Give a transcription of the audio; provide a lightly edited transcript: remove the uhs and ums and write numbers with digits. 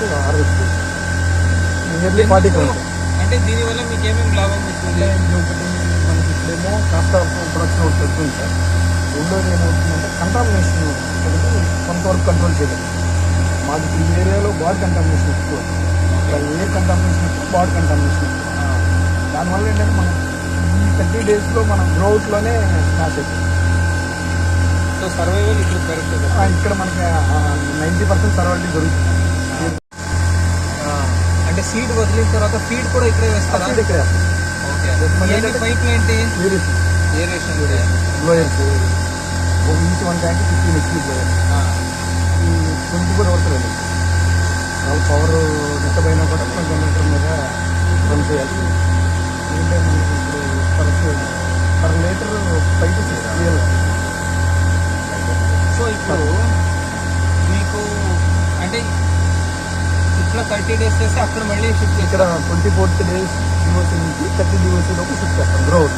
నుంచి harvest nearly 40 quintals. అంటే దీనివల్ల మీకు ఏమేమి లాభం వస్తుంది? ఇది ఒకటి మనకి ఇప్పుడేమో కాస్ట్ ఆఫ్ ప్రొడక్షన్ ఒకటి తగ్గుతుంది సార్. రెండోది ఏమవుతుందంటే కంటామినేషన్ ఒకటి కొంతవరకు కంట్రోల్ చేయలేదు. మాకు ఈ ఏరియాలో బాడీ కంటామినేషన్ ఎక్కువ, ఎయిర్ కంటామినేషన్ ఎక్కువ, బాడీ కంటామినేషన్ ఎక్కువ. దానివల్ల ఏంటంటే మనం ఈ 30 డేస్లో మనం గ్రోత్లోనే స్మాష్ అయిపోయింది. సో సర్వైవల్ ఇప్పుడు కరెక్ట్. ఇక్కడ మనకి 90% సర్వైవల్ జరుగుతుంది. అంటే సీడ్ వదిలిన తర్వాత ఫీడ్ కూడా ఇక్కడే వేస్తారా? సీడ్ ఇక్కడే ఓకే. పైప్ ఏంటి? Aeration blowers each one tank 15 HP blower. ఈ 20 కూడా పడుతుంది. వాళ్ళు పవర్ నిట్టపోయినా కూడా కొంచెం మీటర్ మీద రన్ చేయాలి. ఎందుకంటే మనకి ఇప్పుడు per litre 5 to 6 real. So ఇప్పుడు మీకు అంటే ఇట్లా 30 డేస్ చేస్తే అక్కడ మళ్ళీ షిఫ్ట్ ఇక్కడ 24 days DOC నుంచి 30 DOC లోపు షిఫ్ట్ చేస్తాం గ్రోత్.